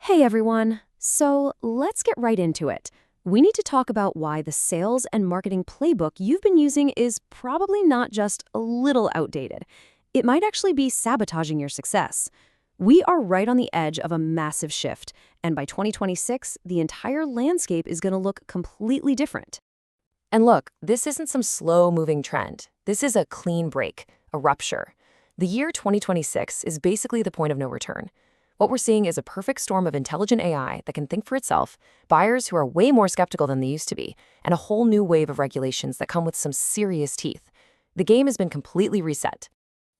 Hey everyone! So let's get right into it. We need to talk about why the sales and marketing playbook you've been using is probably not just a little outdated. It might actually be sabotaging your success. We are right on the edge of a massive shift, and by 2026, the entire landscape is going to look completely different. And look, this isn't some slow-moving trend. This is a clean break, a rupture. The year 2026 is basically the point of no return. What we're seeing is a perfect storm of intelligent AI that can think for itself, buyers who are way more skeptical than they used to be, and a whole new wave of regulations that come with some serious teeth. The game has been completely reset.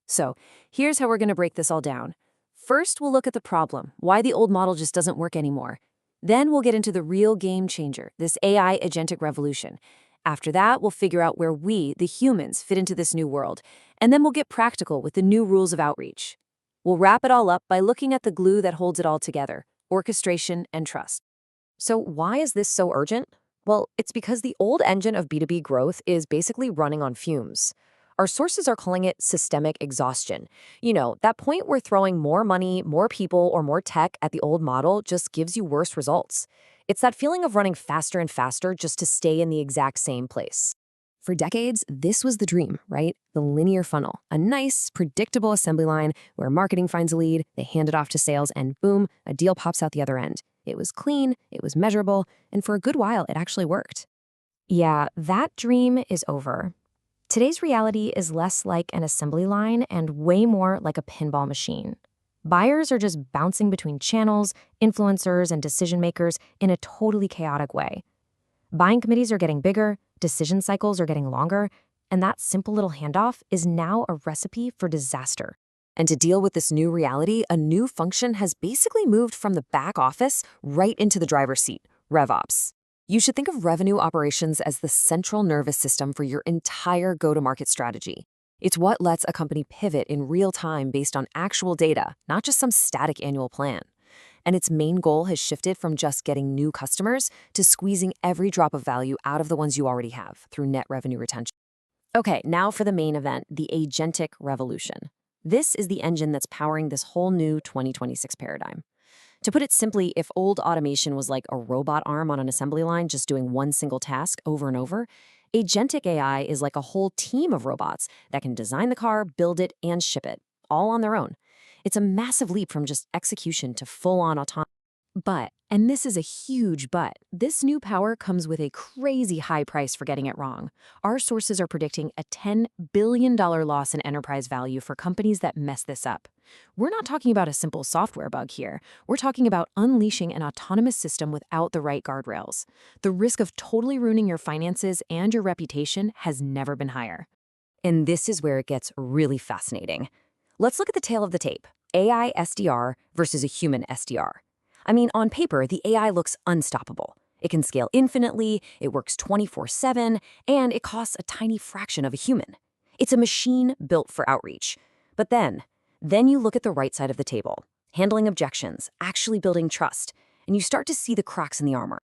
So, here's how we're going to break this all down. First, we'll look at the problem, why the old model just doesn't work anymore. Then we'll get into the real game changer, this AI Agentic Revolution. After that, we'll figure out where we, the humans, fit into this new world. And then we'll get practical with the new rules of outreach. We'll wrap it all up by looking at the glue that holds it all together, orchestration and trust. So why is this so urgent? Well, it's because the old engine of B2B growth is basically running on fumes. Our sources are calling it systemic exhaustion. You know, that point where throwing more money, more people, or more tech at the old model just gives you worse results. It's that feeling of running faster and faster just to stay in the exact same place. For decades, this was the dream, right? The linear funnel, a nice, predictable assembly line where marketing finds a lead, they hand it off to sales, and boom, a deal pops out the other end. It was clean, it was measurable, and for a good while, it actually worked. Yeah, that dream is over. Today's reality is less like an assembly line and way more like a pinball machine. Buyers are just bouncing between channels, influencers, and decision makers in a totally chaotic way. Buying committees are getting bigger, decision cycles are getting longer, and that simple little handoff is now a recipe for disaster. And to deal with this new reality, a new function has basically moved from the back office right into the driver's seat, RevOps. You should think of revenue operations as the central nervous system for your entire go-to-market strategy. It's what lets a company pivot in real time based on actual data, not just some static annual plan. And its main goal has shifted from just getting new customers to squeezing every drop of value out of the ones you already have through net revenue retention. Okay, now for the main event, the Agentic Revolution. This is the engine that's powering this whole new 2026 paradigm. To put it simply, if old automation was like a robot arm on an assembly line just doing one single task over and over, Agentic AI is like a whole team of robots that can design the car, build it, and ship it, all on their own. It's a massive leap from just execution to full-on autonomy. But, and this is a huge but, this new power comes with a crazy high price for getting it wrong. Our sources are predicting a $10 billion loss in enterprise value for companies that mess this up. We're not talking about a simple software bug here. We're talking about unleashing an autonomous system without the right guardrails. The risk of totally ruining your finances and your reputation has never been higher. And this is where it gets really fascinating. Let's look at the tail of the tape. AI SDR versus a human SDR. I mean, on paper, the AI looks unstoppable. It can scale infinitely, it works 24/7, and it costs a tiny fraction of a human. It's a machine built for outreach. But then you look at the right side of the table, handling objections, actually building trust, and you start to see the cracks in the armor.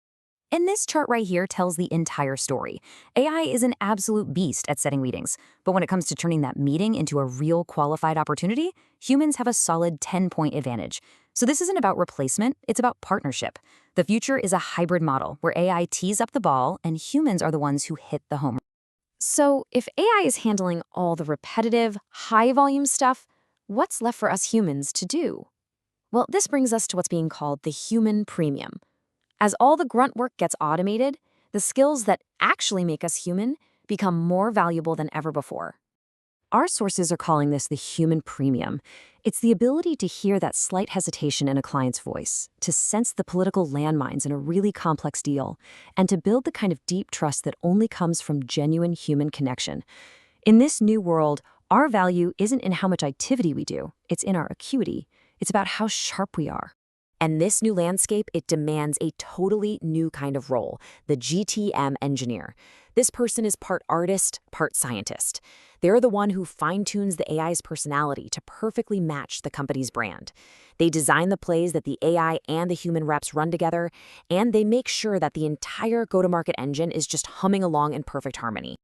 And this chart right here tells the entire story. AI is an absolute beast at setting meetings, but when it comes to turning that meeting into a real qualified opportunity, humans have a solid 10-point advantage. So this isn't about replacement, it's about partnership. The future is a hybrid model where AI tees up the ball and humans are the ones who hit the home run. So if AI is handling all the repetitive, high-volume stuff, what's left for us humans to do? Well, this brings us to what's being called the human premium. As all the grunt work gets automated, the skills that actually make us human become more valuable than ever before. Our sources are calling this the human premium. It's the ability to hear that slight hesitation in a client's voice, to sense the political landmines in a really complex deal, and to build the kind of deep trust that only comes from genuine human connection. In this new world, our value isn't in how much activity we do, it's in our acuity. It's about how sharp we are. And this new landscape, it demands a totally new kind of role, the GTM engineer. This person is part artist, part scientist. They're the one who fine-tunes the AI's personality to perfectly match the company's brand. They design the plays that the AI and the human reps run together, and they make sure that the entire go-to-market engine is just humming along in perfect harmony.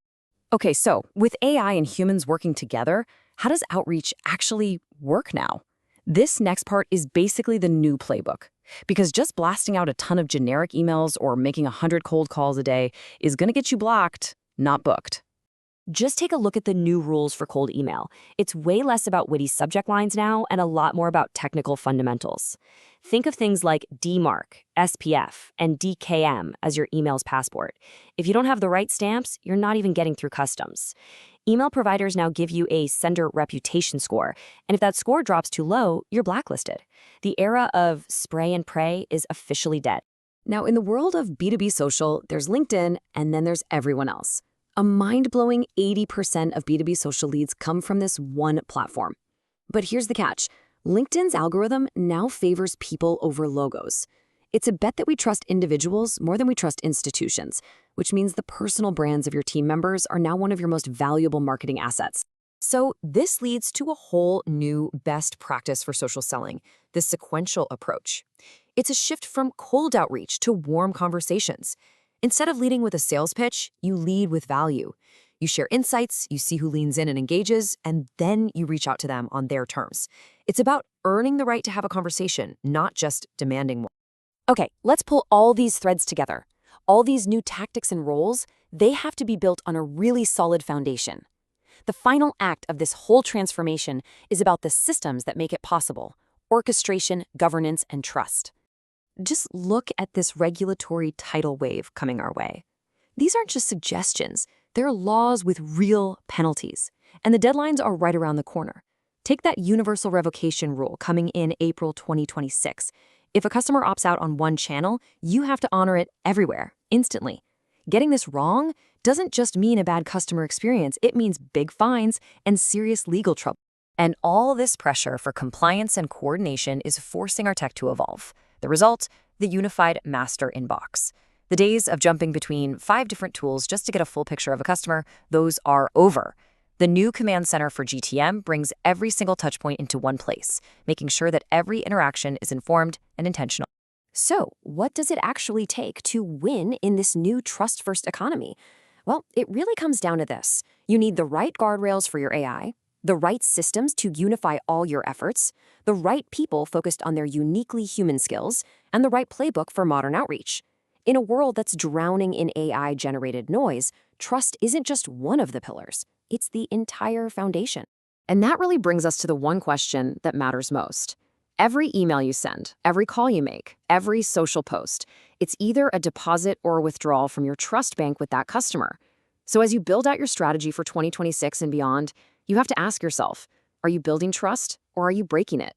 Okay, so with AI and humans working together, how does outreach actually work now? This next part is basically the new playbook. Because just blasting out a ton of generic emails or making 100 cold calls a day is going to get you blocked, not booked. Just take a look at the new rules for cold email. It's way less about witty subject lines now and a lot more about technical fundamentals. Think of things like DMARC, SPF, and DKM as your email's passport. If you don't have the right stamps, you're not even getting through customs. Email providers now give you a sender reputation score, and if that score drops too low, you're blacklisted. The era of spray and pray is officially dead. Now, in the world of B2B social, there's LinkedIn, and then there's everyone else. A mind-blowing 80% of B2B social leads come from this one platform. But here's the catch. LinkedIn's algorithm now favors people over logos. It's a bet that we trust individuals more than we trust institutions, which means the personal brands of your team members are now one of your most valuable marketing assets. So this leads to a whole new best practice for social selling, the sequential approach. It's a shift from cold outreach to warm conversations. Instead of leading with a sales pitch, you lead with value. You share insights, you see who leans in and engages, and then you reach out to them on their terms. It's about earning the right to have a conversation, not just demanding more. Okay, let's pull all these threads together. All these new tactics and roles, they have to be built on a really solid foundation. The final act of this whole transformation is about the systems that make it possible: orchestration, governance, and trust. Just look at this regulatory tidal wave coming our way. These aren't just suggestions, they're laws with real penalties, and the deadlines are right around the corner. Take that universal revocation rule coming in April 2026. If a customer opts out on one channel, you have to honor it everywhere, instantly. Getting this wrong doesn't just mean a bad customer experience, it means big fines and serious legal trouble. And all this pressure for compliance and coordination is forcing our tech to evolve. The result, the unified master inbox. The days of jumping between 5 different tools just to get a full picture of a customer, those are over. The new command center for GTM brings every single touchpoint into one place, making sure that every interaction is informed and intentional. So, what does it actually take to win in this new trust-first economy? Well, it really comes down to this. You need the right guardrails for your AI, the right systems to unify all your efforts, the right people focused on their uniquely human skills, and the right playbook for modern outreach. In a world that's drowning in AI-generated noise, trust isn't just one of the pillars. It's the entire foundation. And that really brings us to the one question that matters most. Every email you send, every call you make, every social post, it's either a deposit or a withdrawal from your trust bank with that customer. So as you build out your strategy for 2026 and beyond, you have to ask yourself, are you building trust or are you breaking it?